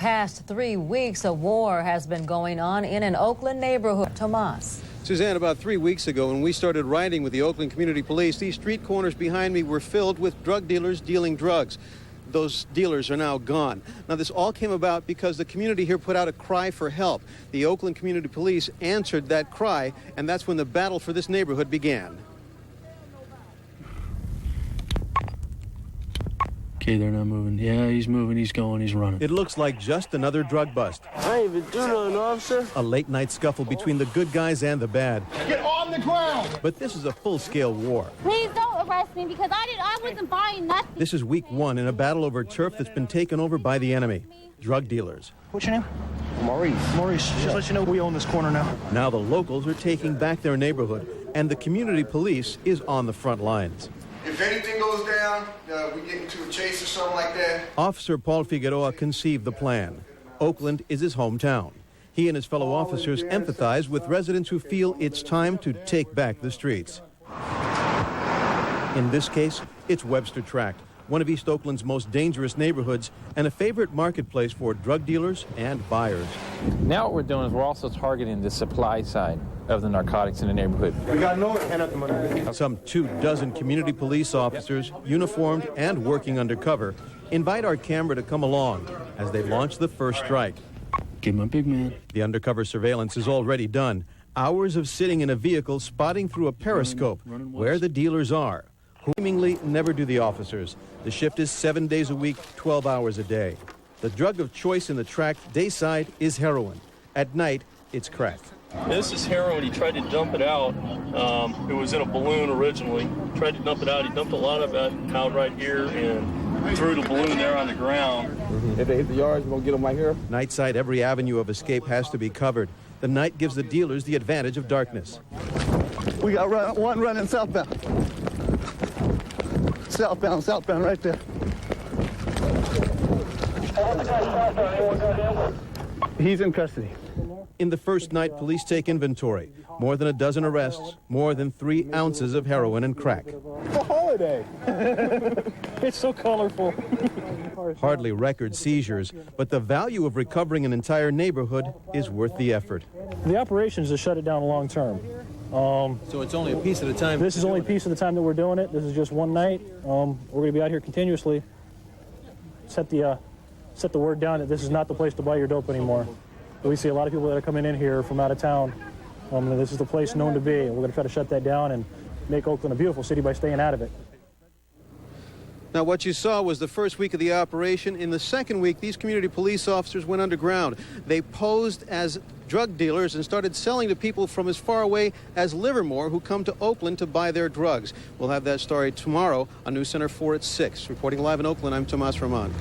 past 3 weeks, a war has been going on in an Oakland neighborhood. Tomas. Suzanne, about 3 weeks ago, when we started riding with the Oakland Community Police, these street corners behind me were filled with drug dealers dealing drugs. Those dealers are now gone. Now, this all came about because the community here put out a cry for help. The Oakland Community Police answered that cry, and that's when the battle for this neighborhood began. Okay, they're not moving. Yeah, he's moving, he's going, he's running. It looks like just another drug bust. I ain't even do nothing, officer. A late-night scuffle between the good guys and the bad. Get on the ground! But this is a full-scale war. Please don't arrest me because I wasn't buying nothing. This is week one in a battle over turf that's been taken over by the enemy. Drug dealers. What's your name? Maurice. Maurice, just let you know we own this corner now. Now the locals are taking back their neighborhood, and the community police is on the front lines. If anything goes down, we get into a chase or something like that. Officer Paul Figueroa conceived the plan. Oakland is his hometown. He and his fellow officers empathize with residents who feel it's time to take back the streets. In this case, it's Webster Tract, one of East Oakland's most dangerous neighborhoods and a favorite marketplace for drug dealers and buyers. Now what we're doing is we're also targeting the supply side of the narcotics in the neighborhood. We got no hand up the money. Some 24 community police officers, uniformed and working undercover, invite our camera to come along as they launch the first strike. Give him a big man. The undercover surveillance is already done. Hours of sitting in a vehicle spotting through a periscope where the dealers are. Who seemingly never do the officers. The shift is 7 days a week, 12 hours a day. The drug of choice in the tract dayside is heroin. At night, it's crack. This is heroin. He tried to dump it out. It was in a balloon originally. Tried to dump it out. He dumped a lot of it out right here and threw the balloon there on the ground. If they hit the yards, we're going to get them right here. Nightside, every avenue of escape has to be covered. The night gives the dealers the advantage of darkness. We got one running southbound. Southbound right there. He's in custody. In the first night, police take inventory. More than a dozen arrests, more than 3 ounces of heroin and crack. A holiday. It's so colorful. Hardly record seizures, but the value of recovering an entire neighborhood is worth the effort. The operation is to shut it down long term. So it's only a piece at a time? This is only a piece of the time that we're doing it. This is just one night. We're going to be out here continuously. Set the word down that this is not the place to buy your dope anymore. We see a lot of people that are coming in here from out of town. This is the place known to be. We're going to try to shut that down and make Oakland a beautiful city by staying out of it. Now, what you saw was the first week of the operation. In the second week, these community police officers went underground. They posed as drug dealers and started selling to people from as far away as Livermore who come to Oakland to buy their drugs. We'll have that story tomorrow on News Center 4 at 6. Reporting live in Oakland, I'm Tomas Ramon.